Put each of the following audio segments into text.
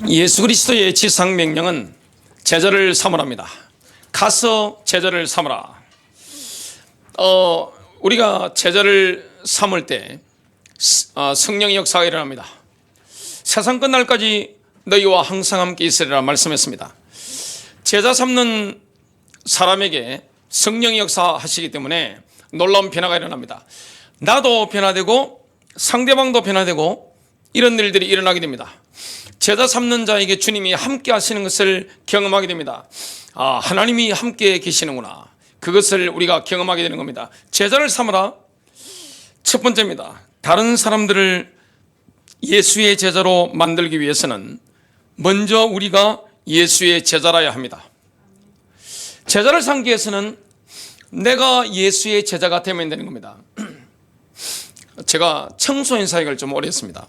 예수 그리스도의 지상 명령은 제자를 삼으랍니다. 가서 제자를 삼으라. 우리가 제자를 삼을 때 성령의 역사가 일어납니다. 세상 끝날까지 너희와 항상 함께 있으리라 말씀했습니다. 제자 삼는 사람에게 성령의 역사하시기 때문에 놀라운 변화가 일어납니다. 나도 변화되고 상대방도 변화되고 이런 일들이 일어나게 됩니다. 제자 삼는 자에게 주님이 함께 하시는 것을 경험하게 됩니다. 하나님이 함께 계시는구나. 그것을 우리가 경험하게 되는 겁니다. 제자를 삼으라. 첫 번째입니다. 다른 사람들을 예수의 제자로 만들기 위해서는 먼저 우리가 예수의 제자라야 합니다. 제자를 삼기 위해서는 내가 예수의 제자가 되면 되는 겁니다. 제가 청소년 사역을 좀 오래 했습니다.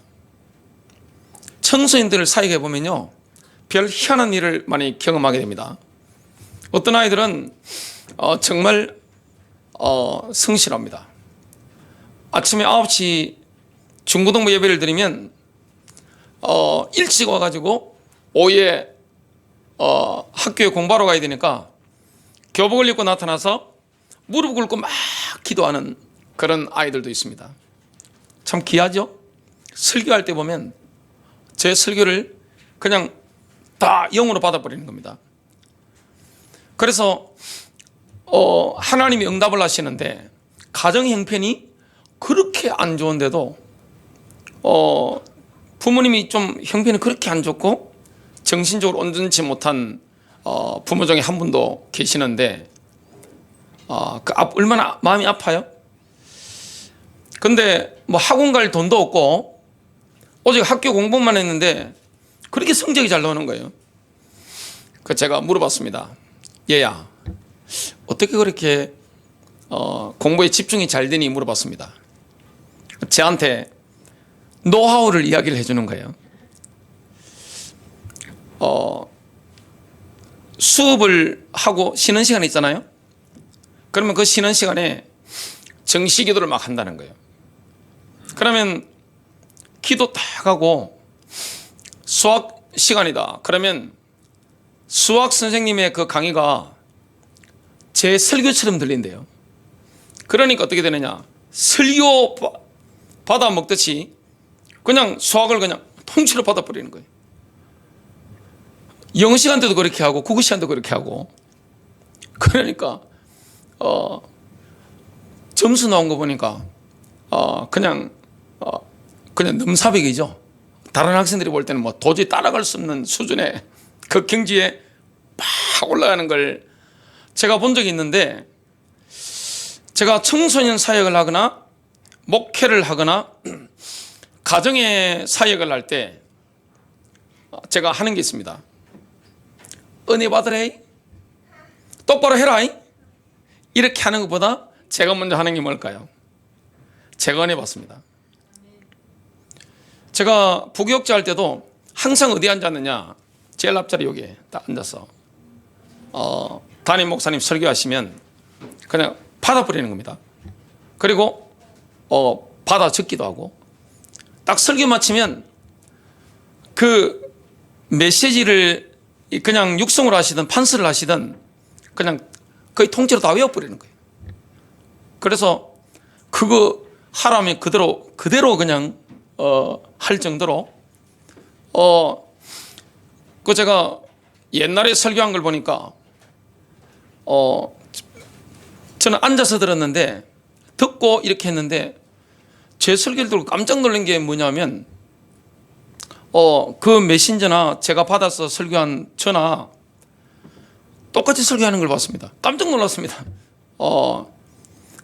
청소년들 사역해 보면요, 별 희한한 일을 많이 경험하게 됩니다. 어떤 아이들은 정말 성실합니다. 아침에 9시 중고등부 예배를 드리면 일찍 와가지고 오후에 학교에 공부하러 가야 되니까 교복을 입고 나타나서 무릎 꿇고 막 기도하는 그런 아이들도 있습니다. 참 귀하죠? 설교할 때 보면 제 설교를 그냥 다 영으로 받아버리는 겁니다. 그래서 하나님이 응답을 하시는데 가정 형편이 그렇게 안 좋은데도 부모님이 좀 형편이 그렇게 안 좋고 정신적으로 온전치 못한 부모 중에 한 분도 계시는데 얼마나 마음이 아파요? 근데 뭐 학원 갈 돈도 없고 오직 학교 공부만 했는데 그렇게 성적이 잘 나오는 거예요. 그 제가 물어봤습니다. 얘야, 어떻게 그렇게 공부에 집중이 잘 되니 물어봤습니다. 저한테 노하우를 이야기를 해주는 거예요. 수업을 하고 쉬는 시간 있잖아요. 그러면 그 쉬는 시간에 정시 기도를 막 한다는 거예요. 그러면 기도 딱 하고 수학 시간이다. 그러면 수학 선생님의 그 강의가 제 설교처럼 들린대요. 그러니까 어떻게 되느냐, 설교 받아 먹듯이 그냥 수학을 그냥 통째로 받아버리는 거예요. 영어 시간 때도 그렇게 하고 국어 시간도 그렇게 하고. 그러니까 점수 나온 거 보니까 그냥 넘사벽이죠. 다른 학생들이 볼 때는 뭐 도저히 따라갈 수 없는 수준의 그 경지에 팍 올라가는 걸 제가 본 적이 있는데, 제가 청소년 사역을 하거나 목회를 하거나 가정의 사역을 할 때 제가 하는 게 있습니다. 은혜 받으라, 똑바로 해라, 이렇게 하는 것보다 제가 먼저 하는 게 뭘까요? 제가 은혜 받습니다. 제가 부교육자 할 때도 항상 어디 앉았느냐, 제일 앞자리 여기에 딱 앉아서 담임 목사님 설교하시면 그냥 받아버리는 겁니다. 그리고 받아 적기도 하고, 딱 설교 마치면 그 메시지를 그냥 육성으로 하시든 판서를 하시든 그냥 거의 통째로 다 외워버리는 거예요. 그래서 그거 하라면 그대로 그냥 할 정도로 그 제가 옛날에 설교한 걸 보니까 저는 앉아서 들었는데 듣고 이렇게 했는데 제 설교를 듣고 깜짝 놀란 게 뭐냐면 그 메신저나 제가 받아서 설교한 전화 똑같이 설교하는 걸 봤습니다. 깜짝 놀랐습니다.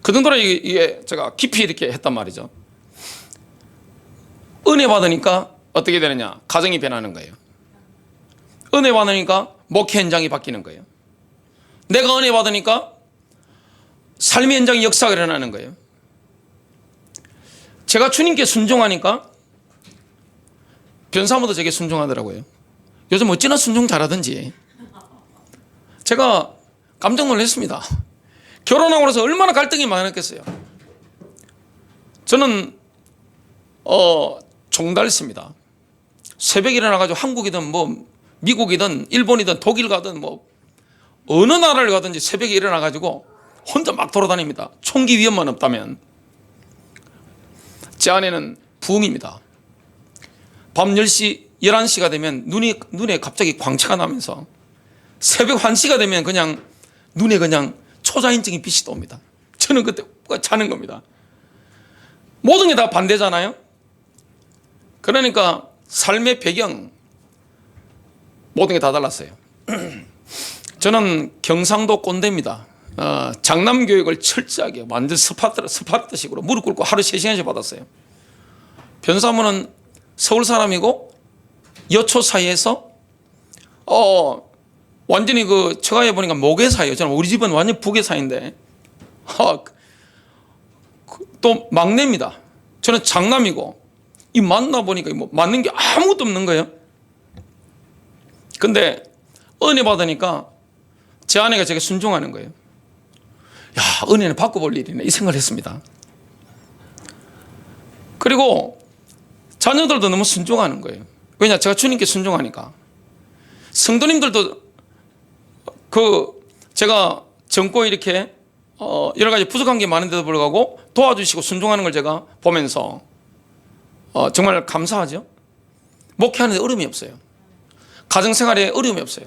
그 정도로 이게 제가 깊이 이렇게 했단 말이죠. 은혜 받으니까 어떻게 되느냐, 가정이 변하는 거예요. 은혜 받으니까 목회 현장이 바뀌는 거예요. 내가 은혜 받으니까 삶의 현장이 역사가 일어나는 거예요. 제가 주님께 순종하니까 변사모도 제게 순종하더라고요. 요즘 어찌나 순종 잘하든지. 제가 깜짝 놀랐습니다. 결혼하고 나서 얼마나 갈등이 많았겠어요. 저는 종달씨입니다. 새벽에 일어나가지고 한국이든 뭐 미국이든 일본이든 독일 가든 뭐 어느 나라를 가든지 새벽에 일어나가지고 혼자 막 돌아다닙니다. 총기 위험만 없다면. 제 아내는 부흥입니다. 밤 10시, 11시가 되면 눈에 갑자기 광채가 나면서 새벽 1시가 되면 그냥 눈에 그냥 초자연적인 빛이 떠옵니다. 저는 그때 자는 겁니다. 모든 게 다 반대잖아요. 그러니까 삶의 배경 모든 게 다 달랐어요. 저는 경상도 꼰대입니다. 장남교육을 철저하게 완전 스파르타식으로 무릎 꿇고 하루 3시간씩 받았어요. 변사모는 서울 사람이고 여초 사이에서 완전히 그 처가에 보니까 목외 사이에요. 저는 우리 집은 완전 북외 사이인데 또 막내입니다. 저는 장남이고 이 만나보니까 뭐 맞는 게 아무것도 없는 거예요. 근데 은혜 받으니까 제 아내가 제게 순종하는 거예요. 야, 은혜는 바꿔볼 일이네 이 생각을 했습니다. 그리고 자녀들도 너무 순종하는 거예요. 왜냐, 제가 주님께 순종하니까. 성도님들도 제가 젊고 이렇게 여러 가지 부족한 게 많은데도 불구하고 도와주시고 순종하는 걸 제가 보면서 정말 감사하죠. 목회하는 데 어려움이 없어요. 가정생활에 어려움이 없어요.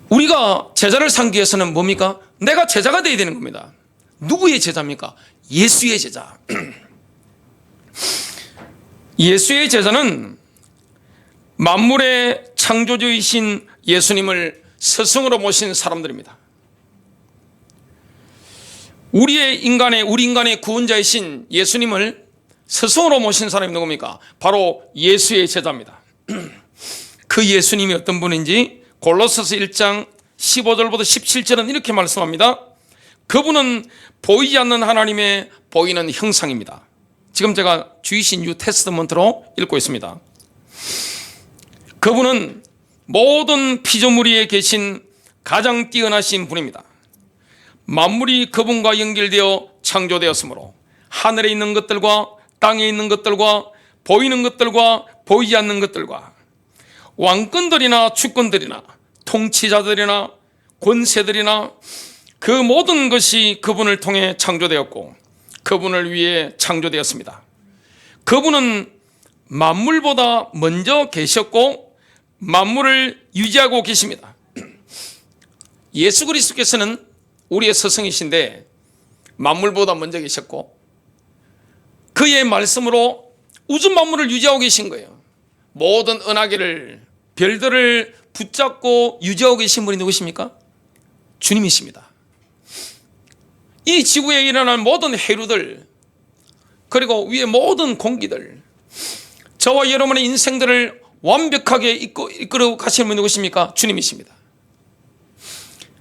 우리가 제자를 삼기 위해서는 뭡니까? 내가 제자가 되어야 되는 겁니다. 누구의 제자입니까? 예수의 제자. 예수의 제자는 만물의 창조주이신 예수님을 스승으로 모신 사람들입니다. 우리 인간의 구원자이신 예수님을 스승으로 모신 사람이 누굽니까? 바로 예수의 제자입니다. 그 예수님이 어떤 분인지 골로새서 1장 15절부터 17절은 이렇게 말씀합니다. 그분은 보이지 않는 하나님의 보이는 형상입니다. 지금 제가 주이신 뉴 테스트먼트로 읽고 있습니다. 그분은 모든 피조물 위에 계신 가장 뛰어나신 분입니다. 만물이 그분과 연결되어 창조되었으므로 하늘에 있는 것들과 땅에 있는 것들과 보이는 것들과 보이지 않는 것들과 왕권들이나 주권들이나 통치자들이나 권세들이나 그 모든 것이 그분을 통해 창조되었고 그분을 위해 창조되었습니다. 그분은 만물보다 먼저 계셨고 만물을 유지하고 계십니다. 예수 그리스도께서는 우리의 스승이신데 만물보다 먼저 계셨고 그의 말씀으로 우주 만물을 유지하고 계신 거예요. 모든 은하계를 별들을 붙잡고 유지하고 계신 분이 누구십니까? 주님이십니다. 이 지구에 일어난 모든 해류들 그리고 위의 모든 공기들 저와 여러분의 인생들을 완벽하게 이끌어 가시는 분이 누구십니까? 주님이십니다.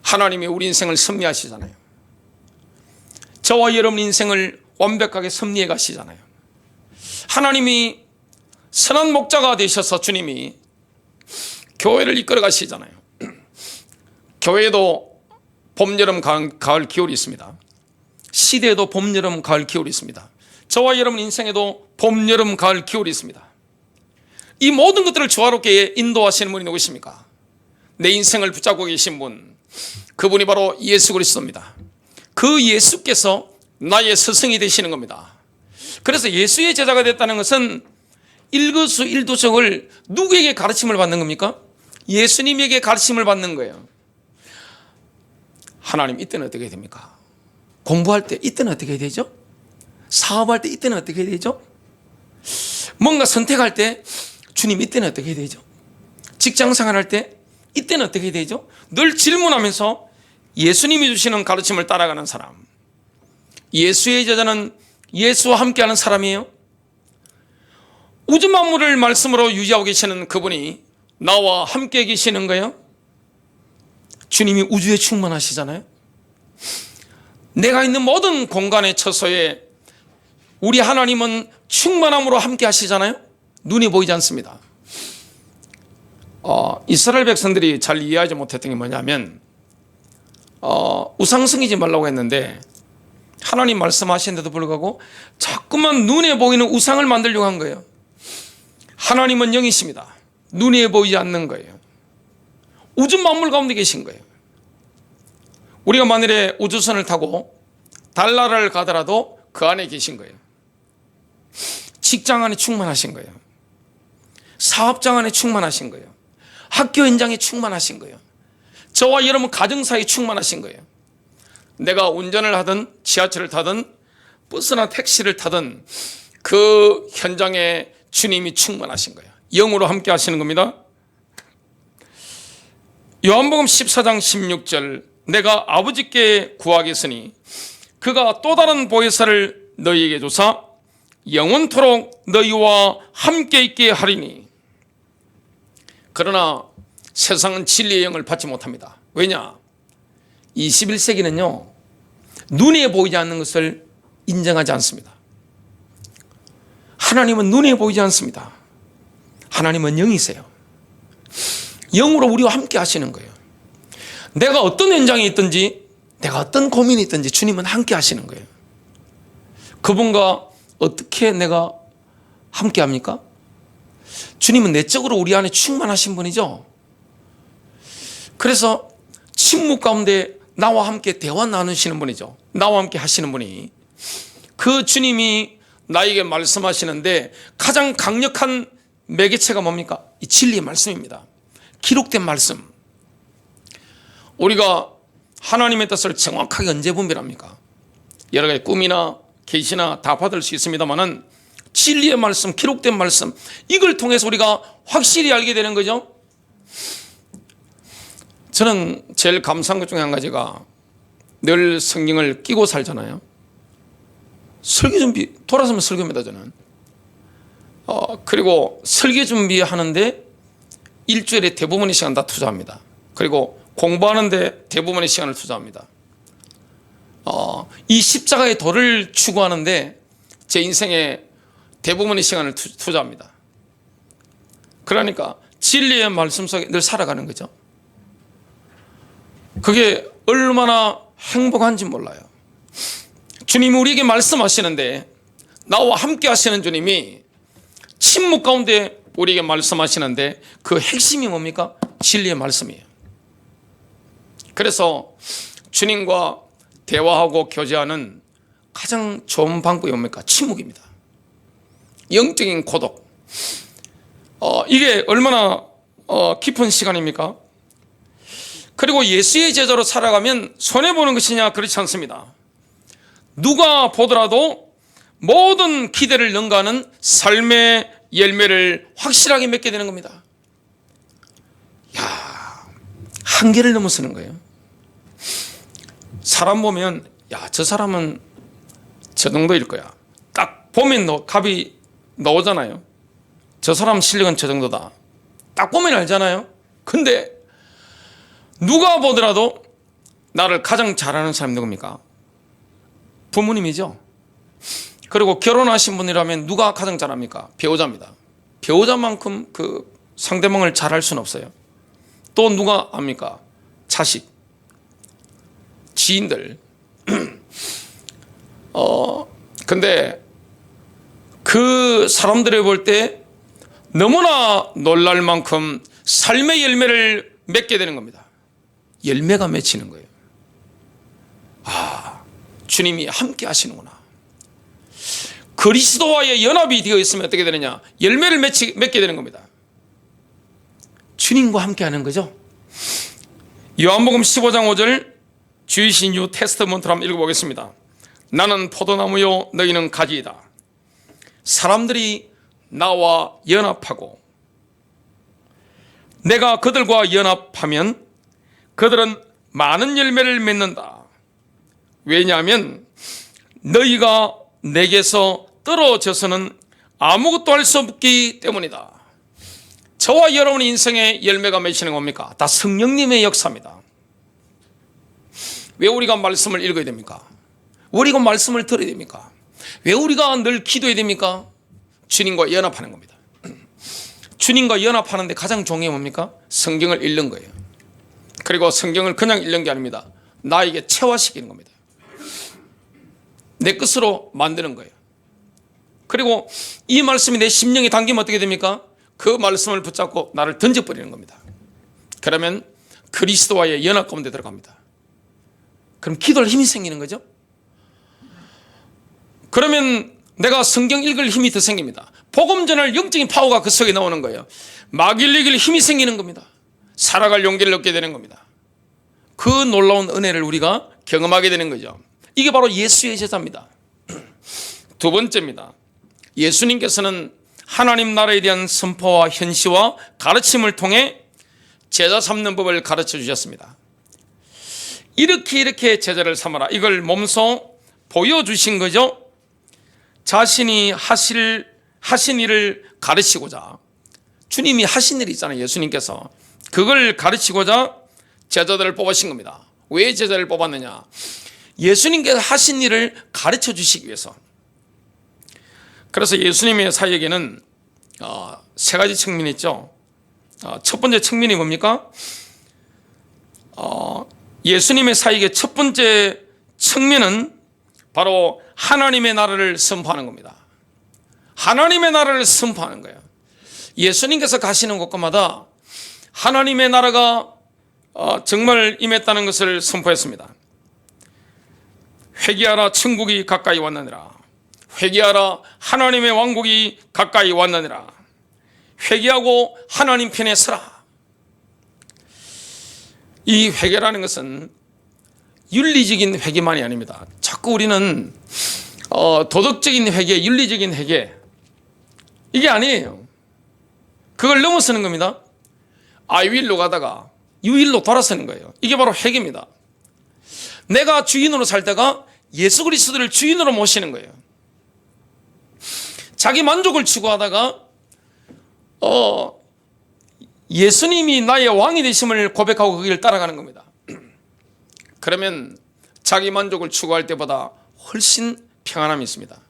하나님이 우리 인생을 섭리하시잖아요. 저와 여러분 인생을 완벽하게 섭리해 가시잖아요. 하나님이 선한 목자가 되셔서 주님이 교회를 이끌어 가시잖아요. 교회에도 봄, 여름, 가을, 겨울이 있습니다. 시대에도 봄, 여름, 가을, 겨울이 있습니다. 저와 여러분 인생에도 봄, 여름, 가을, 겨울이 있습니다. 이 모든 것들을 조화롭게 인도하시는 분이 누구십니까? 내 인생을 붙잡고 계신 분, 그분이 바로 예수 그리스도입니다. 그 예수께서 나의 스승이 되시는 겁니다. 그래서 예수의 제자가 됐다는 것은 일거수일투족을 누구에게 가르침을 받는 겁니까? 예수님에게 가르침을 받는 거예요. 하나님 이때는 어떻게 됩니까? 공부할 때 이때는 어떻게 되죠? 사업할 때 이때는 어떻게 되죠? 뭔가 선택할 때 주님 이때는 어떻게 되죠? 직장 생활할 때 이때는 어떻게 되죠? 늘 질문하면서 예수님이 주시는 가르침을 따라가는 사람. 예수의 제자는 예수와 함께하는 사람이에요. 우주 만물을 말씀으로 유지하고 계시는 그분이 나와 함께 계시는 거예요. 주님이 우주에 충만하시잖아요. 내가 있는 모든 공간의 처소에 우리 하나님은 충만함으로 함께 하시잖아요. 눈이 보이지 않습니다. 이스라엘 백성들이 잘 이해하지 못했던 게 뭐냐면 우상 섬기지 말라고 했는데 하나님 말씀하시는데도 불구하고 자꾸만 눈에 보이는 우상을 만들려고 한 거예요. 하나님은 영이십니다. 눈에 보이지 않는 거예요. 우주 만물 가운데 계신 거예요. 우리가 만일에 우주선을 타고 달나라를 가더라도 그 안에 계신 거예요. 직장 안에 충만하신 거예요. 사업장 안에 충만하신 거예요. 학교 현장에 충만하신 거예요. 저와 여러분 가정사에 충만하신 거예요. 내가 운전을 하든 지하철을 타든 버스나 택시를 타든 그 현장에 주님이 충만하신 거예요. 영으로 함께 하시는 겁니다. 요한복음 14장 16절, 내가 아버지께 구하겠으니 그가 또 다른 보혜사를 너희에게 주사 영원토록 너희와 함께 있게 하리니. 그러나 세상은 진리의 영을 받지 못합니다. 왜냐? 21세기는요 눈에 보이지 않는 것을 인정하지 않습니다. 하나님은 눈에 보이지 않습니다. 하나님은 영이세요. 영으로 우리와 함께 하시는 거예요. 내가 어떤 현장에 있든지, 내가 어떤 고민이 있든지 주님은 함께 하시는 거예요. 그분과 어떻게 내가 함께 합니까? 주님은 내적으로 우리 안에 충만하신 분이죠. 그래서 침묵 가운데 나와 함께 대화 나누시는 분이죠. 나와 함께 하시는 분이, 그 주님이 나에게 말씀하시는데 가장 강력한 매개체가 뭡니까? 이 진리의 말씀입니다. 기록된 말씀. 우리가 하나님의 뜻을 정확하게 언제 분별합니까? 여러 가지 꿈이나 계시나 다 받을 수 있습니다만은 진리의 말씀, 기록된 말씀, 이걸 통해서 우리가 확실히 알게 되는 거죠. 저는 제일 감사한 것 중에 한 가지가 늘 성경을 끼고 살잖아요. 설교 준비, 돌아서면 설교입니다, 저는. 그리고 설교 준비하는데 일주일에 대부분의 시간 다 투자합니다. 그리고 공부하는데 대부분의 시간을 투자합니다. 이 십자가의 도를 추구하는데 제 인생의 대부분의 시간을 투자합니다. 그러니까 진리의 말씀 속에 늘 살아가는 거죠. 그게 얼마나 행복한지 몰라요. 주님이 우리에게 말씀하시는데, 나와 함께 하시는 주님이 침묵 가운데 우리에게 말씀하시는데 그 핵심이 뭡니까? 진리의 말씀이에요. 그래서 주님과 대화하고 교제하는 가장 좋은 방법이 뭡니까? 침묵입니다. 영적인 고독. 이게 얼마나 깊은 시간입니까? 그리고 예수의 제자로 살아가면 손해보는 것이냐? 그렇지 않습니다. 누가 보더라도 모든 기대를 능가하는 삶의 열매를 확실하게 맺게 되는 겁니다. 한계를 넘어서는 거예요. 사람 보면 저 사람은 저 정도일 거야. 딱 보면 갑이 나오잖아요. 저 사람 실력은 저 정도다. 딱 보면 알잖아요. 근데 누가 보더라도 나를 가장 잘하는 사람이 누굽니까? 부모님이죠. 그리고 결혼하신 분이라면 누가 가장 잘합니까? 배우자입니다. 배우자만큼 그 상대방을 잘할 수는 없어요. 또 누가 압니까? 자식, 지인들. 근데 그 사람들을 볼 때 너무나 놀랄 만큼 삶의 열매를 맺게 되는 겁니다. 열매가 맺히는 거예요. 주님이 함께 하시는구나. 그리스도와의 연합이 되어 있으면 어떻게 되느냐? 열매를 맺게 되는 겁니다. 주님과 함께 하는 거죠. 요한복음 15장 5절, 주이신 유 테스트먼트를 한번 읽어보겠습니다. 나는 포도나무요 너희는 가지이다. 사람들이 나와 연합하고 내가 그들과 연합하면 그들은 많은 열매를 맺는다. 왜냐하면 너희가 내게서 떨어져서는 아무것도 할 수 없기 때문이다. 저와 여러분의 인생의 열매가 맺히는 겁니까? 다 성령님의 역사입니다. 왜 우리가 말씀을 읽어야 됩니까? 왜 우리가 말씀을 들어야 됩니까? 왜 우리가 늘 기도해야 됩니까? 주님과 연합하는 겁니다. 주님과 연합하는데 가장 좋은 게 뭡니까? 성경을 읽는 거예요. 그리고 성경을 그냥 읽는 게 아닙니다. 나에게 체화시키는 겁니다. 내 것으로 만드는 거예요. 그리고 이 말씀이 내 심령에 담기면 어떻게 됩니까? 그 말씀을 붙잡고 나를 던져버리는 겁니다. 그러면 그리스도와의 연합 가운데 들어갑니다. 그럼 기도할 힘이 생기는 거죠. 그러면 내가 성경 읽을 힘이 더 생깁니다. 복음 전할 영적인 파워가 그 속에 나오는 거예요. 마귀를 이길 힘이 생기는 겁니다. 살아갈 용기를 얻게 되는 겁니다. 그 놀라운 은혜를 우리가 경험하게 되는 거죠. 이게 바로 예수의 제자입니다. 두 번째입니다. 예수님께서는 하나님 나라에 대한 선포와 현시와 가르침을 통해 제자 삼는 법을 가르쳐 주셨습니다. 이렇게 제자를 삼아라, 이걸 몸소 보여주신 거죠. 자신이 하신 일을 가르치고자, 주님이 하신 일이 있잖아요. 예수님께서 그걸 가르치고자 제자들을 뽑으신 겁니다. 왜 제자를 뽑았느냐? 예수님께서 하신 일을 가르쳐 주시기 위해서. 그래서 예수님의 사역에는 세 가지 측면이 있죠. 첫 번째 측면이 뭡니까? 예수님의 사역의 첫 번째 측면은 바로 하나님의 나라를 선포하는 겁니다. 하나님의 나라를 선포하는 거예요. 예수님께서 가시는 곳마다 하나님의 나라가 정말 임했다는 것을 선포했습니다. 회개하라, 천국이 가까이 왔느니라. 회개하라, 하나님의 왕국이 가까이 왔느니라. 회개하고 하나님 편에 서라. 이 회개라는 것은 윤리적인 회개만이 아닙니다. 자꾸 우리는 도덕적인 회개, 윤리적인 회개, 이게 아니에요. 그걸 넘어서는 겁니다. I윌로 가다가 U윌로 돌아서는 거예요. 이게 바로 회개입니다. 내가 주인으로 살다가 예수 그리스도를 주인으로 모시는 거예요. 자기 만족을 추구하다가 예수님이 나의 왕이 되심을 고백하고 그 길을 따라가는 겁니다. 그러면 자기 만족을 추구할 때보다 훨씬 평안함이 있습니다.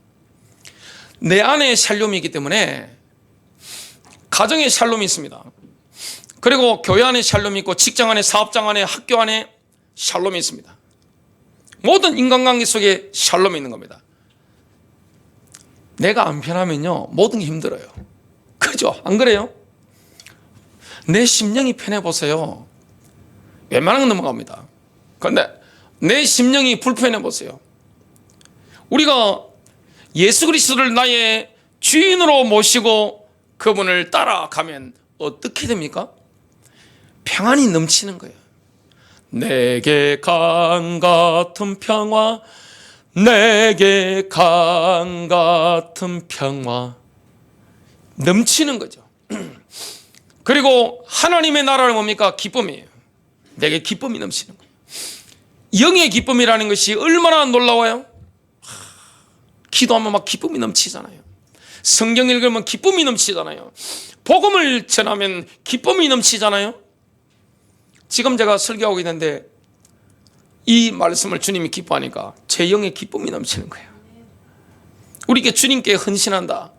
내 안에 샬롬이 있기 때문에 가정에 샬롬이 있습니다. 그리고 교회 안에 샬롬이 있고, 직장 안에, 사업장 안에, 학교 안에 샬롬이 있습니다. 모든 인간관계 속에 샬롬이 있는 겁니다. 내가 안 편하면요, 모든 게 힘들어요. 그죠? 안 그래요? 내 심령이 편해보세요. 웬만한 건 넘어갑니다. 그런데 내 심령이 불편해보세요. 우리가 예수 그리스도를 나의 주인으로 모시고 그분을 따라가면 어떻게 됩니까? 평안이 넘치는 거예요. 내게 강 같은 평화, 내게 강 같은 평화, 넘치는 거죠. 그리고 하나님의 나라는 뭡니까? 기쁨이에요. 내게 기쁨이 넘치는 거예요. 영의 기쁨이라는 것이 얼마나 놀라워요? 기도하면 막 기쁨이 넘치잖아요. 성경 읽으면 기쁨이 넘치잖아요. 복음을 전하면 기쁨이 넘치잖아요. 지금 제가 설교하고 있는데 이 말씀을 주님이 기뻐하니까 제 영에 기쁨이 넘치는 거예요. 우리에게 주님께 헌신한다.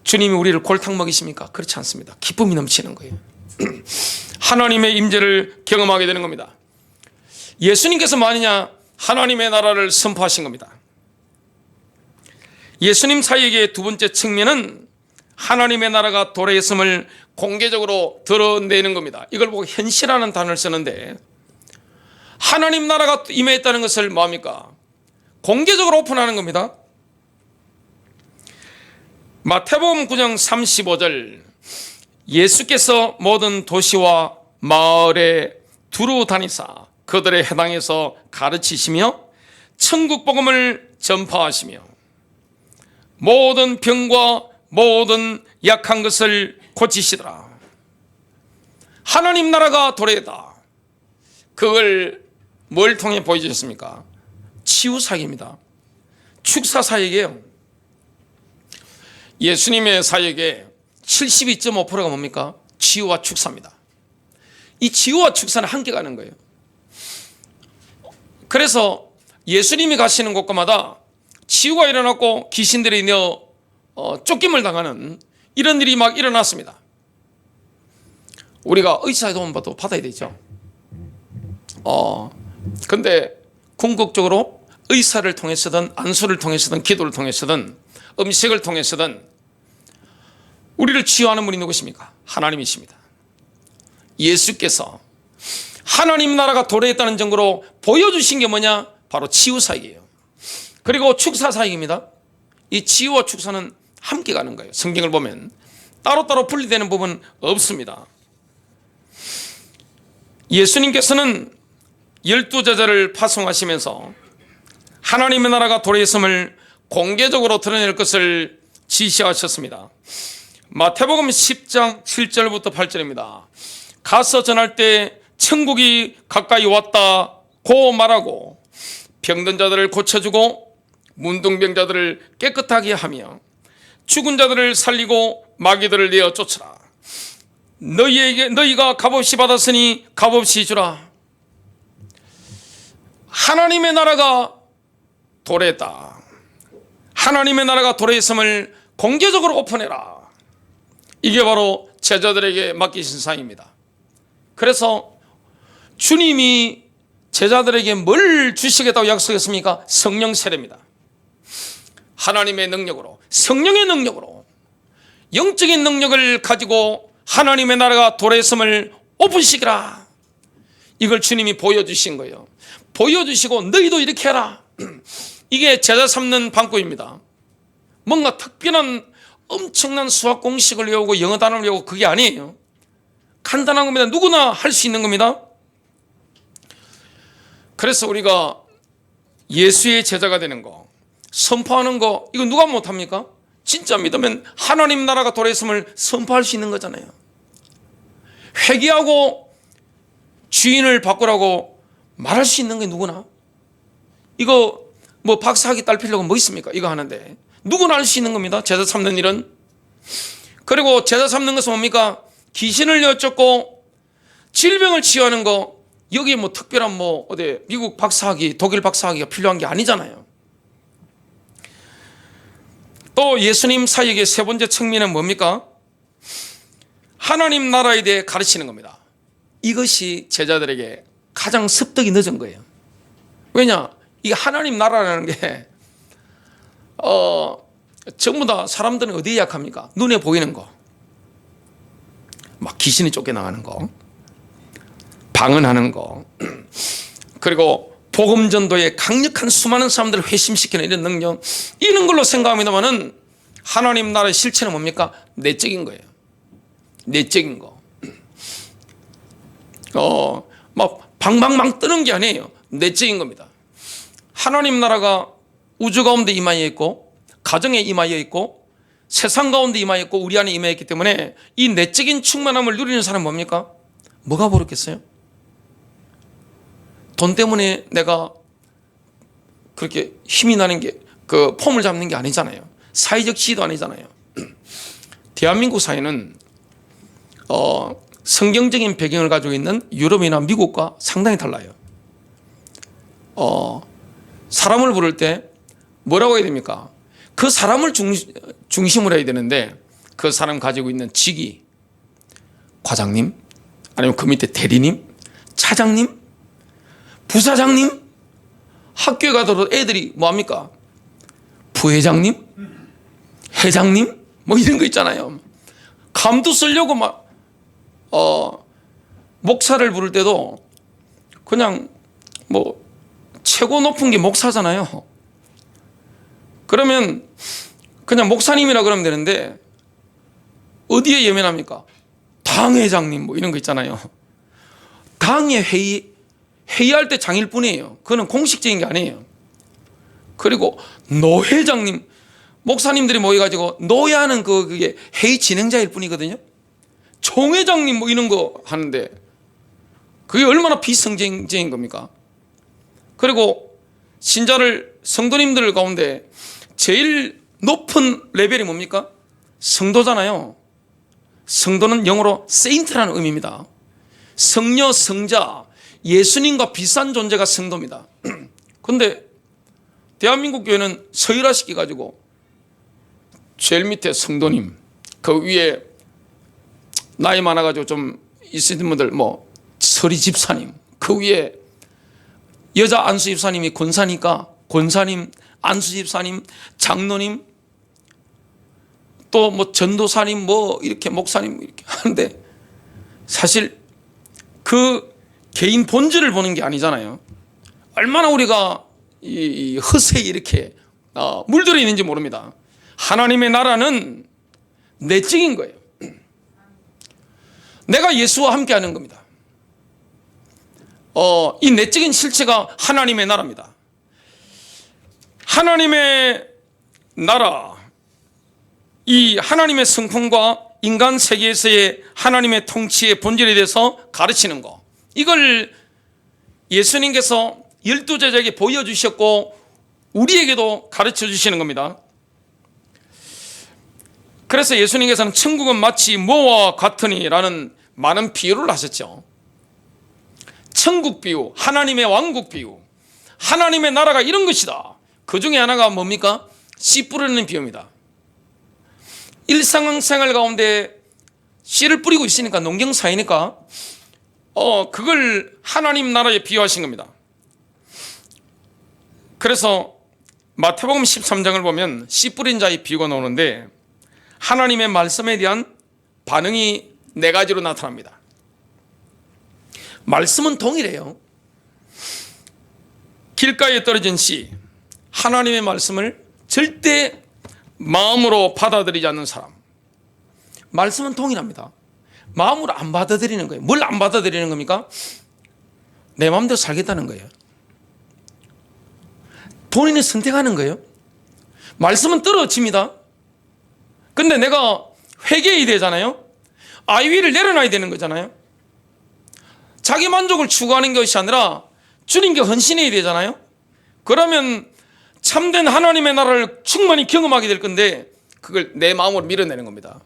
주님이 우리를 골탕 먹이십니까? 그렇지 않습니다. 기쁨이 넘치는 거예요. 하나님의 임재를 경험하게 되는 겁니다. 예수님께서 만이냐 하나님의 나라를 선포하신 겁니다. 예수님 사역의 두 번째 측면은 하나님의 나라가 도래했음을 공개적으로 드러내는 겁니다. 이걸 보고 현시라는 단어를 쓰는데, 하나님 나라가 임했다는 것을 뭐합니까? 공개적으로 오픈하는 겁니다. 마태복음 9장 35절, 예수께서 모든 도시와 마을에 두루 다니사 그들의 해당에서 가르치시며 천국 복음을 전파하시며 모든 병과 모든 약한 것을 고치시더라. 하나님 나라가 도래했다. 그걸 뭘 통해 보여주셨습니까? 치유 사역입니다. 축사 사역이에요. 예수님의 사역의 72.5%가 뭡니까? 치유와 축사입니다. 이 치유와 축사는 함께 가는 거예요. 그래서 예수님이 가시는 곳마다 치유가 일어났고 귀신들이 쫓김을 당하는 이런 일이 막 일어났습니다. 우리가 의사의 도움도 받아야 되죠. 근데 궁극적으로 의사를 통해서든 안수를 통해서든 기도를 통해서든 음식을 통해서든 우리를 치유하는 분이 누구십니까? 하나님이십니다. 예수께서 하나님 나라가 도래했다는 증거로 보여주신 게 뭐냐? 바로 치유사역이에요. 그리고 축사사역입니다. 이 치유와 축사는 함께 가는 거예요. 성경을 보면 따로따로 분리되는 부분은 없습니다. 예수님께서는 12제자를 파송하시면서 하나님의 나라가 도래했음을 공개적으로 드러낼 것을 지시하셨습니다. 마태복음 10장 7절부터 8절입니다. 가서 전할 때 천국이 가까이 왔다고 말하고 병든 자들을 고쳐주고 문둥병자들을 깨끗하게 하며 죽은 자들을 살리고 마귀들을 내어 쫓으라. 너희가 값없이 받았으니 값없이 주라. 하나님의 나라가 도래했다. 하나님의 나라가 도래했음을 공개적으로 오픈해라. 이게 바로 제자들에게 맡기신 사역입니다. 그래서 주님이 제자들에게 뭘 주시겠다고 약속했습니까? 성령 세례입니다. 하나님의 능력으로, 성령의 능력으로, 영적인 능력을 가지고 하나님의 나라가 도래했음을 오픈시키라. 이걸 주님이 보여주신 거예요. 보여주시고 너희도 이렇게 해라. 이게 제자 삼는 방법입니다. 뭔가 특별한 엄청난 수학 공식을 외우고 영어 단어를 외우고 그게 아니에요. 간단한 겁니다. 누구나 할 수 있는 겁니다. 그래서 우리가 예수의 제자가 되는 거, 선포하는 거, 이거 누가 못합니까? 진짜 믿으면 하나님 나라가 도래했음을 선포할 수 있는 거잖아요. 회개하고 주인을 바꾸라고 말할 수 있는 게 누구나. 이거 뭐 박사학위 딸 필요가 뭐 있습니까? 이거 하는데 누구나 할 수 있는 겁니다. 제자 삼는 일은. 그리고 제자 삼는 것은 뭡니까? 귀신을 여쭙고 질병을 치유하는 거, 여기 뭐 특별한 뭐 어디 미국 박사학위, 독일 박사학위가 필요한 게 아니잖아요. 또 예수님 사역의 세 번째 측면은 뭡니까? 하나님 나라에 대해 가르치는 겁니다. 이것이 제자들에게 가장 습득이 늦은 거예요. 왜냐? 이게 하나님 나라라는 게 전부 다 사람들은 어디에 약합니까? 눈에 보이는 거, 막 귀신이 쫓겨나가는 거, 방언하는 거, 그리고 복음 전도에 강력한 수많은 사람들을 회심시키는 이런 능력, 이런 걸로 생각합니다만은 하나님 나라의 실체는 뭡니까? 내적인 거예요. 내적인 거. 막 방방방 뜨는 게 아니에요. 내적인 겁니다. 하나님 나라가 우주 가운데 임하여 있고, 가정에 임하여 있고, 세상 가운데 임하여 있고, 우리 안에 임하여 있기 때문에 이 내적인 충만함을 누리는 사람은 뭡니까? 뭐가 부럽겠어요? 돈 때문에 내가 그렇게 힘이 나는 게, 그 폼을 잡는 게 아니잖아요. 사회적 지위도 아니잖아요. 대한민국 사회는 성경적인 배경을 가지고 있는 유럽이나 미국과 상당히 달라요. 사람을 부를 때 뭐라고 해야 됩니까? 그 사람을 중심으로 해야 되는데, 그 사람 가지고 있는 직위, 과장님, 아니면 그 밑에 대리님, 차장님, 부사장님, 학교에 가도 애들이 뭐합니까? 부회장님, 회장님, 뭐 이런 거 있잖아요. 감도 쓰려고 막 목사를 부를 때도 그냥 뭐 최고 높은 게 목사잖아요. 그러면 그냥 목사님이라 그러면 되는데 어디에 예민합니까? 당회장님 뭐 이런 거 있잖아요. 당의 회의할 때 장일 뿐이에요. 그거는 공식적인 게 아니에요. 그리고 노회장님, 목사님들이 모여가지고 노회하는 그게 회의 진행자일 뿐이거든요. 총회장님 뭐 이런 거 하는데 그게 얼마나 비성경적인 겁니까? 그리고 성도님들 가운데 제일 높은 레벨이 뭡니까? 성도잖아요. 성도는 영어로 세인트라는 의미입니다. 성녀, 성자, 예수님과 비슷한 존재가 성도입니다. 그런데 대한민국 교회는 서열화 시켜가지고 제일 밑에 성도님, 그 위에 나이 많아가지고 좀 있으신 분들 뭐 서리 집사님, 그 위에 여자 안수 집사님이 권사니까 권사님, 안수 집사님, 장로님, 또 뭐 전도사님 뭐 이렇게 목사님 이렇게 하는데 사실 그 개인 본질을 보는 게 아니잖아요. 얼마나 우리가 이 허세에 이렇게 물들어 있는지 모릅니다. 하나님의 나라는 내적인 거예요. 내가 예수와 함께 하는 겁니다. 이 내적인 실체가 하나님의 나라입니다. 하나님의 나라, 이 하나님의 성품과 인간 세계에서의 하나님의 통치의 본질에 대해서 가르치는 거, 이걸 예수님께서 12제자에게 보여주셨고 우리에게도 가르쳐 주시는 겁니다. 그래서 예수님께서는 천국은 마치 뭐와 같으니라는 많은 비유를 하셨죠. 천국 비유, 하나님의 왕국 비유, 하나님의 나라가 이런 것이다. 그 중에 하나가 뭡니까? 씨 뿌리는 비유입니다. 일상생활 가운데 씨를 뿌리고 있으니까, 농경사이니까 그걸 하나님 나라에 비유하신 겁니다. 그래서 마태복음 13장을 보면 씨 뿌린 자의 비유가 나오는데 하나님의 말씀에 대한 반응이 네 가지로 나타납니다. 말씀은 동일해요. 길가에 떨어진 씨, 하나님의 말씀을 절대 마음으로 받아들이지 않는 사람. 말씀은 동일합니다. 마음으로 안 받아들이는 거예요. 뭘 안 받아들이는 겁니까? 내 마음대로 살겠다는 거예요. 본인이 선택하는 거예요. 말씀은 떨어집니다. 근데 내가 회개해야 되잖아요. 아이위를 내려놔야 되는 거잖아요. 자기 만족을 추구하는 것이 아니라 주님께 헌신해야 되잖아요. 그러면 참된 하나님의 나라를 충분히 경험하게 될 건데 그걸 내 마음으로 밀어내는 겁니다.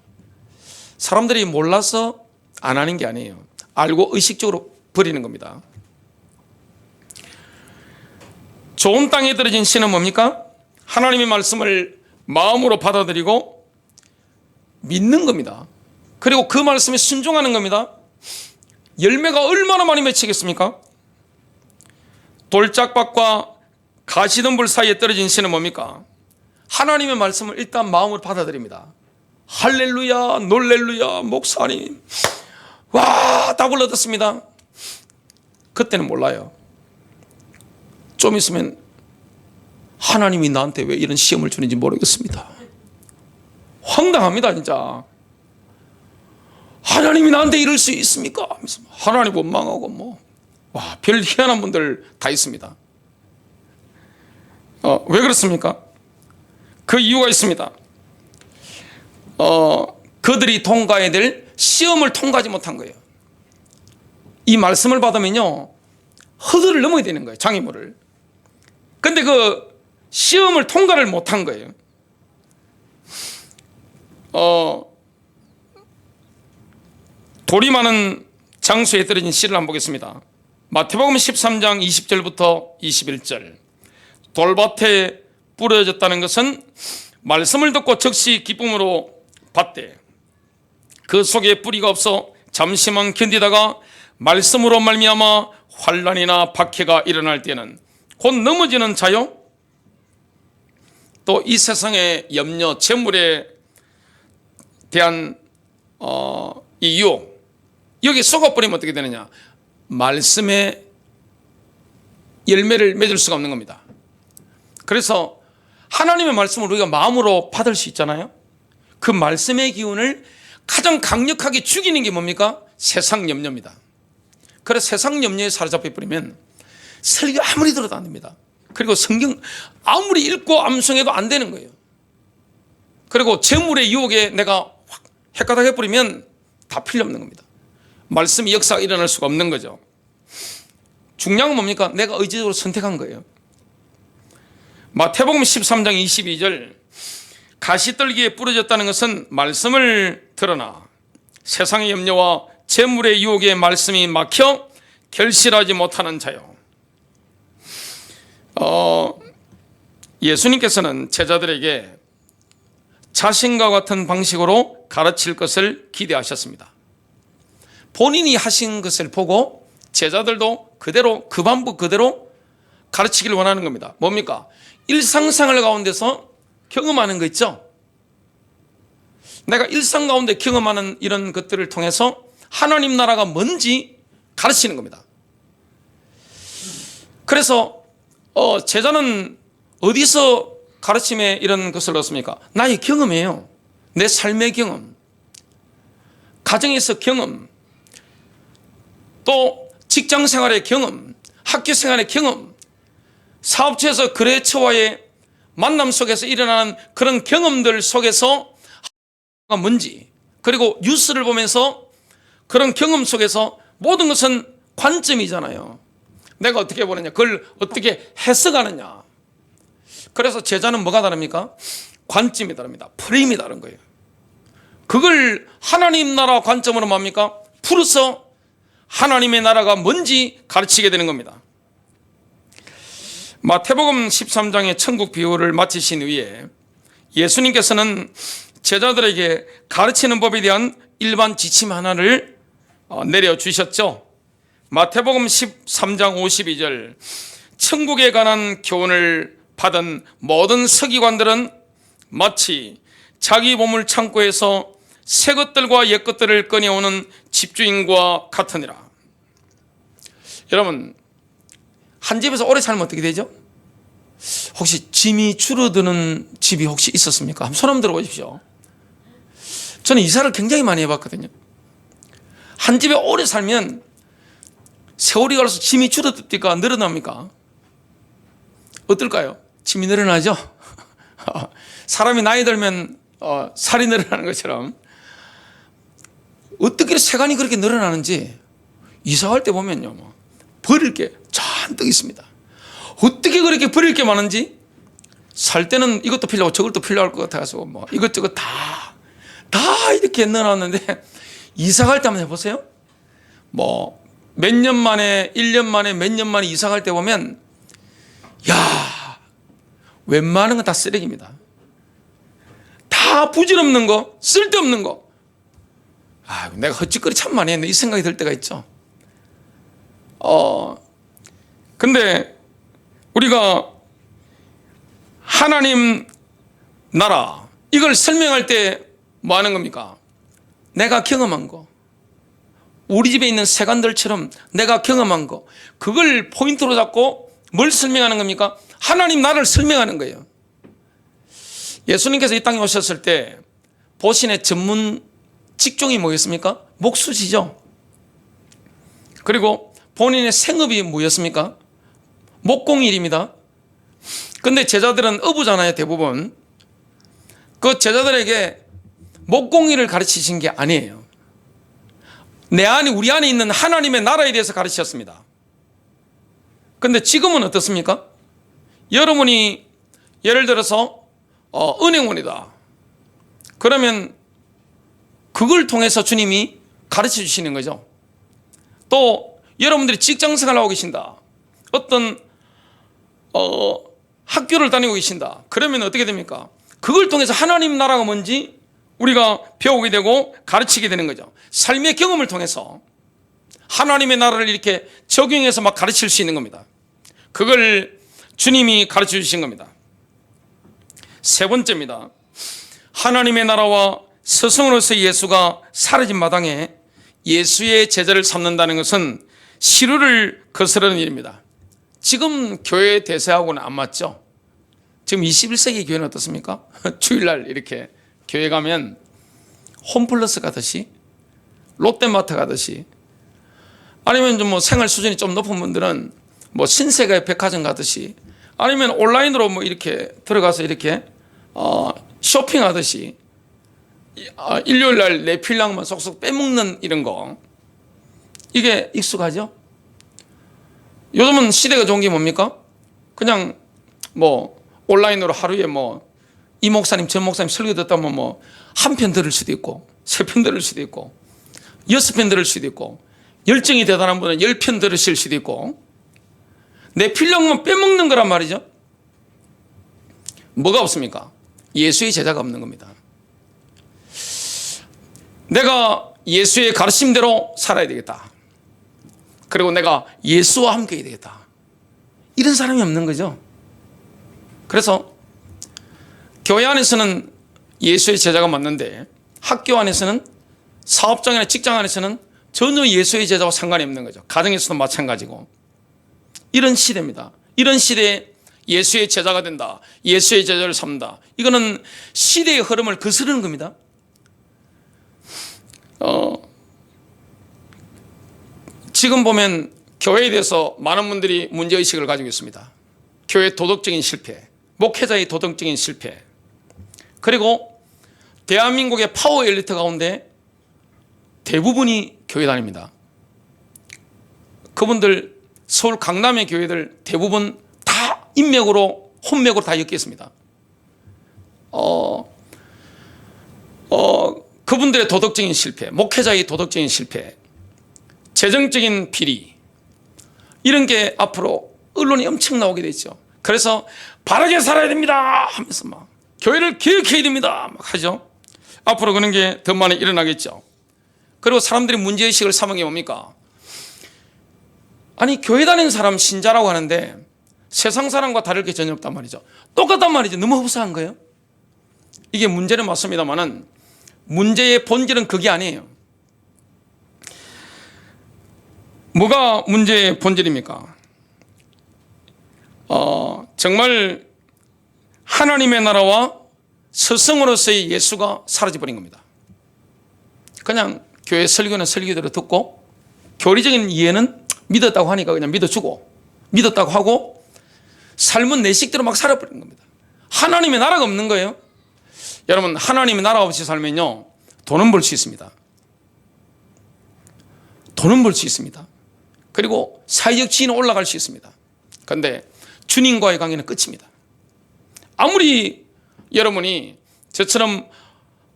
사람들이 몰라서 안 하는 게 아니에요. 알고 의식적으로 버리는 겁니다. 좋은 땅에 떨어진 씨는 뭡니까? 하나님의 말씀을 마음으로 받아들이고 믿는 겁니다. 그리고 그 말씀에 순종하는 겁니다. 열매가 얼마나 많이 맺히겠습니까? 돌짝밭과 가시덤불 사이에 떨어진 씨는 뭡니까? 하나님의 말씀을 일단 마음으로 받아들입니다. 할렐루야, 놀렐루야, 목사님, 와, 답을 얻었습니다. 그때는 몰라요. 좀 있으면 하나님이 나한테 왜 이런 시험을 주는지 모르겠습니다. 황당합니다, 진짜. 하나님이 나한테 이럴 수 있습니까? 하나님 원망하고 뭐, 와, 별 희한한 분들 다 있습니다. 왜 그렇습니까? 그 이유가 있습니다. 그들이 통과해야 될 시험을 통과하지 못한 거예요. 이 말씀을 받으면요, 허들을 넘어야 되는 거예요, 장애물을. 근데 그 시험을 통과를 못한 거예요. 돌이 많은 장소에 떨어진 씨를 한번 보겠습니다. 마태복음 13장 20절부터 21절. 돌밭에 뿌려졌다는 것은 말씀을 듣고 즉시 기쁨으로 받되 그 속에 뿌리가 없어 잠시만 견디다가 말씀으로 말미암아 환난이나 박해가 일어날 때는 곧 넘어지는 자요. 또 이 세상의 염려, 재물에 대한 이 유혹, 여기 속아버리면 어떻게 되느냐? 말씀의 열매를 맺을 수가 없는 겁니다. 그래서 하나님의 말씀을 우리가 마음으로 받을 수 있잖아요. 그 말씀의 기운을 가장 강력하게 죽이는 게 뭡니까? 세상 염려입니다. 그래서 세상 염려에 사로잡혀 버리면 설교 아무리 들어도 안 됩니다. 그리고 성경 아무리 읽고 암송해도 안 되는 거예요. 그리고 재물의 유혹에 내가 확 헷가닥 해버리면 다 필요 없는 겁니다. 말씀의 역사가 일어날 수가 없는 거죠. 중요한 건 뭡니까? 내가 의지적으로 선택한 거예요. 마태복음 13장 22절. 가시떨기에 뿌려졌다는 것은 말씀을 들으나 세상의 염려와 재물의 유혹에 말씀이 막혀 결실하지 못하는 자요. 예수님께서는 제자들에게 자신과 같은 방식으로 가르칠 것을 기대하셨습니다. 본인이 하신 것을 보고 제자들도 그대로 그 방법 그대로 가르치기를 원하는 겁니다. 뭡니까? 일상생활 가운데서 경험하는 거 있죠? 내가 일상 가운데 경험하는 이런 것들을 통해서 하나님 나라가 뭔지 가르치는 겁니다. 그래서 제자는 어디서 가르침에 이런 것을 얻습니까? 나의 경험이에요. 내 삶의 경험, 가정에서 경험, 또 직장 생활의 경험, 학교 생활의 경험, 사업체에서 거래처와의 만남 속에서 일어나는 그런 경험들 속에서 뭔지, 그리고 뉴스를 보면서 그런 경험 속에서 모든 것은 관점이잖아요. 내가 어떻게 보느냐, 그걸 어떻게 해석하느냐. 그래서 제자는 뭐가 다릅니까? 관점이 다릅니다. 프레임이 다른 거예요. 그걸 하나님 나라 관점으로 뭡니까? 풀어서 하나님의 나라가 뭔지 가르치게 되는 겁니다. 마태복음 13장의 천국 비유를 마치신 후에 예수님께서는 제자들에게 가르치는 법에 대한 일반 지침 하나를 내려주셨죠. 마태복음 13장 52절, 천국에 관한 교훈을 받은 모든 서기관들은 마치 자기 보물 창고에서 새 것들과 옛 것들을 꺼내오는 집주인과 같으니라. 여러분, 한 집에서 오래 살면 어떻게 되죠? 혹시 짐이 줄어드는 집이 혹시 있었습니까? 한번 손 한번 들어보십시오. 저는 이사를 굉장히 많이 해봤거든요. 한 집에 오래 살면 세월이 가서 짐이 줄어듭니까? 늘어납니까? 어떨까요? 짐이 늘어나죠? 사람이 나이 들면 살이 늘어나는 것처럼 어떻게 세간이 그렇게 늘어나는지 이사할 때 보면요, 버릴 게 잔뜩 있습니다. 어떻게 그렇게 버릴 게 많은지, 살 때는 이것도 필요하고 저것도 필요할 것 같아서 이것저것 다 이렇게 넣어놨는데 이사 갈 때 한번 해보세요. 몇 년 만에, 1년 만에, 몇 년 만에 이사 갈 때 보면, 야, 웬만한 건 다 쓰레기입니다. 다 부질없는 거, 쓸데없는 거. 내가 헛짓거리 참 많이 했네, 이 생각이 들 때가 있죠. 근데 우리가 하나님 나라, 이걸 설명할 때 뭐 하는 겁니까? 내가 경험한 거, 우리 집에 있는 세간들처럼 내가 경험한 거, 그걸 포인트로 잡고 뭘 설명하는 겁니까? 하나님 나라를 설명하는 거예요. 예수님께서 이 땅에 오셨을 때 보신의 전문 직종이 뭐였습니까? 목수시죠. 그리고 본인의 생업이 뭐였습니까? 목공일입니다. 근데 제자들은 어부잖아요, 대부분. 그 제자들에게 목공일을 가르치신 게 아니에요. 우리 안에 있는 하나님의 나라에 대해서 가르치셨습니다. 근데 지금은 어떻습니까? 여러분이 예를 들어서 은행원이다. 그러면 그걸 통해서 주님이 가르쳐 주시는 거죠. 또 여러분들이 직장생활을 하고 계신다. 어떤 학교를 다니고 계신다. 그러면 어떻게 됩니까? 그걸 통해서 하나님 나라가 뭔지 우리가 배우게 되고 가르치게 되는 거죠. 삶의 경험을 통해서 하나님의 나라를 이렇게 적용해서 막 가르칠 수 있는 겁니다. 그걸 주님이 가르쳐 주신 겁니다. 세 번째입니다. 하나님의 나라와 스승으로서 예수가 사라진 마당에 예수의 제자를 삼는다는 것은 시루를 거스르는 일입니다. 지금 교회 대세하고는 안 맞죠? 지금 21세기 교회는 어떻습니까? 주일날 이렇게 교회 가면 홈플러스 가듯이, 롯데마트 가듯이, 아니면 좀 생활 수준이 좀 높은 분들은 신세계 백화점 가듯이, 아니면 온라인으로 이렇게 들어가서 이렇게 쇼핑하듯이 일요일 날 내 필요한 쏙쏙 빼먹는 이런 거, 이게 익숙하죠? 요즘은 시대가 좋은 게 뭡니까? 그냥 온라인으로 하루에 이 목사님 저 목사님 설교 듣다면 한 편 들을 수도 있고, 세 편 들을 수도 있고, 6편 들을 수도 있고, 열정이 대단한 분은 10편 들으실 수도 있고, 내 필요한 건 빼먹는 거란 말이죠. 뭐가 없습니까? 예수의 제자가 없는 겁니다. 내가 예수의 가르침대로 살아야 되겠다. 그리고 내가 예수와 함께 해야 되겠다. 이런 사람이 없는 거죠. 그래서 교회 안에서는 예수의 제자가 맞는데 학교 안에서는, 사업장이나 직장 안에서는 전혀 예수의 제자와 상관이 없는 거죠. 가정에서도 마찬가지고. 이런 시대입니다. 이런 시대에 예수의 제자가 된다, 예수의 제자를 삼다, 이거는 시대의 흐름을 거스르는 겁니다. 지금 보면 교회에 대해서 많은 분들이 문제의식을 가지고 있습니다. 교회의 도덕적인 실패, 목회자의 도덕적인 실패, 그리고 대한민국의 파워 엘리트 가운데 대부분이 교회 다닙니다. 그분들 서울 강남의 교회들 대부분 다 인맥으로, 혼맥으로 다 엮여 있습니다. 그분들의 도덕적인 실패, 목회자의 도덕적인 실패, 재정적인 비리, 이런 게 앞으로 언론이 엄청 나오게 되죠. 그래서 바르게 살아야 됩니다 하면서 막 교회를 개혁해야 됩니다 막 하죠. 앞으로 그런 게 더 많이 일어나겠죠. 그리고 사람들이 문제의식을 삼은 게 뭡니까? 아니, 교회 다니는 사람 신자라고 하는데 세상 사람과 다를 게 전혀 없단 말이죠. 똑같단 말이죠. 너무 흡사한 거예요. 이게 문제는 맞습니다만은 문제의 본질은 그게 아니에요. 뭐가 문제의 본질입니까? 정말 하나님의 나라와 스승으로서의 예수가 사라져버린 겁니다. 그냥 교회 설교는 설교대로 듣고 교리적인 이해는 믿었다고 하니까 그냥 믿어주고, 믿었다고 하고 삶은 내 식대로 막 살아버리는 겁니다. 하나님의 나라가 없는 거예요. 여러분, 하나님의 나라 없이 살면요, 돈은 벌 수 있습니다. 돈은 벌 수 있습니다. 그리고 사회적 지위는 올라갈 수 있습니다. 그런데 주님과의 관계는 끝입니다. 아무리 여러분이 저처럼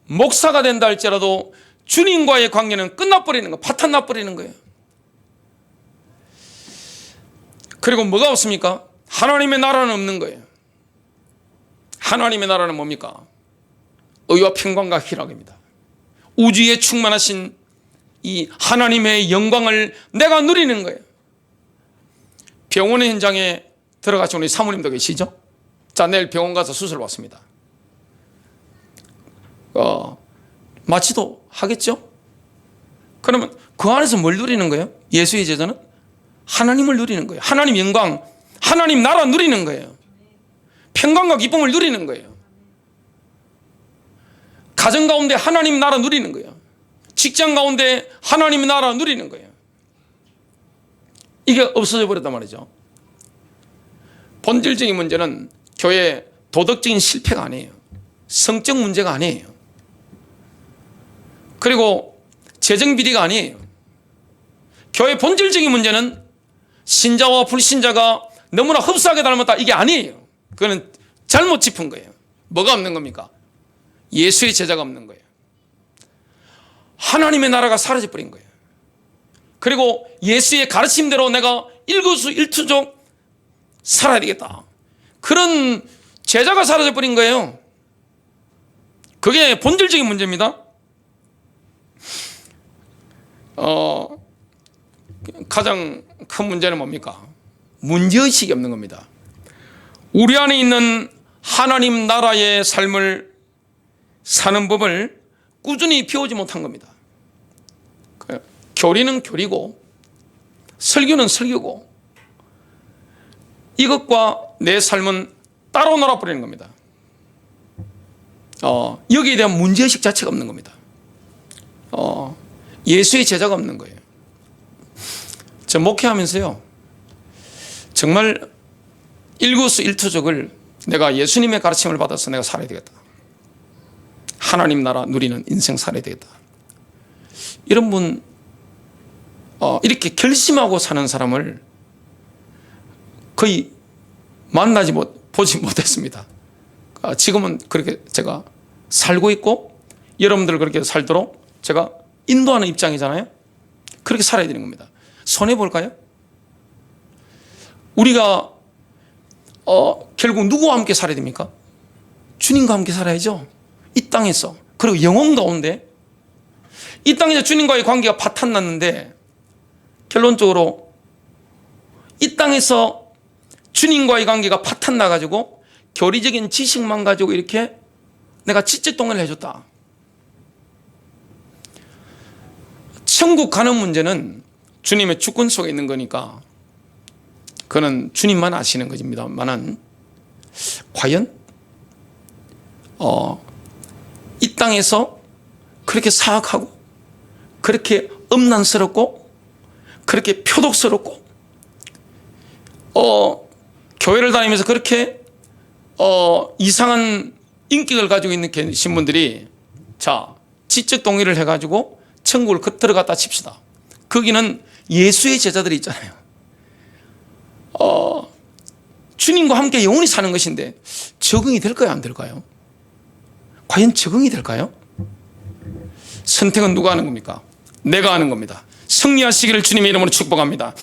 목사가 된다 할지라도 주님과의 관계는 끝나버리는 거예요. 파탄나버리는 거예요. 그리고 뭐가 없습니까? 하나님의 나라는 없는 거예요. 하나님의 나라는 뭡니까? 의와 평강과 희락입니다. 우주에 충만하신 이 하나님의 영광을 내가 누리는 거예요. 병원의 현장에 들어가신 우리 사모님도 계시죠? 자, 내일 병원 가서 수술 받습니다. 마취도 하겠죠? 그러면 그 안에서 뭘 누리는 거예요? 예수의 제자는 하나님을 누리는 거예요. 하나님 영광, 하나님 나라 누리는 거예요. 평강과 기쁨을 누리는 거예요. 가정 가운데 하나님 나라 누리는 거예요. 직장 가운데 하나님 나라 누리는 거예요. 이게 없어져 버렸단 말이죠. 본질적인 문제는 교회의 도덕적인 실패가 아니에요. 성적 문제가 아니에요. 그리고 재정 비리가 아니에요. 교회의 본질적인 문제는 신자와 불신자가 너무나 흡사하게 닮았다, 이게 아니에요. 그거는 잘못 짚은 거예요. 뭐가 없는 겁니까? 예수의 제자가 없는 거예요. 하나님의 나라가 사라져버린 거예요. 그리고 예수의 가르침대로 내가 일거수일투족 살아야 되겠다, 그런 제자가 사라져버린 거예요. 그게 본질적인 문제입니다. 가장 큰 문제는 뭡니까? 문제의식이 없는 겁니다. 우리 안에 있는 하나님 나라의 삶을 사는 법을 꾸준히 배우지 못한 겁니다. 교리는 교리고 설교는 설교고 이것과 내 삶은 따로 놀아버리는 겁니다. 여기에 대한 문제의식 자체가 없는 겁니다. 예수의 제자가 없는 거예요. 저 목회하면서요, 정말 일거수일투족을 내가 예수님의 가르침을 받아서 내가 살아야 되겠다, 하나님 나라 누리는 인생 살아야 되겠다, 이런 분, 이렇게 결심하고 사는 사람을 거의 보지 못했습니다. 지금은 그렇게 제가 살고 있고 여러분들 그렇게 살도록 제가 인도하는 입장이잖아요. 그렇게 살아야 되는 겁니다. 손해볼까요? 우리가 결국 누구와 함께 살아야 됩니까? 주님과 함께 살아야죠. 이 땅에서. 그리고 영혼 가운데. 이 땅에서 주님과의 관계가 파탄났는데 결론적으로 이 땅에서 주님과의 관계가 파탄나가지고 교리적인 지식만 가지고 이렇게 내가 지적동의를 해줬다, 천국 가는 문제는 주님의 주권 속에 있는 거니까 그는 주님만 아시는 것입니다만은 과연 이 땅에서 그렇게 사악하고 그렇게 음란스럽고 그렇게 표독스럽고 교회를 다니면서 그렇게 이상한 인격을 가지고 있는 신분들이 자 지적 동의를 해가지고 천국을 들어갔다 칩시다. 거기는 예수의 제자들이 있잖아요. 주님과 함께 영원히 사는 것인데 적응이 될까요, 안 될까요? 과연 적응이 될까요? 선택은 누가 하는 겁니까? 내가 하는 겁니다. 승리하시기를 주님의 이름으로 축복합니다.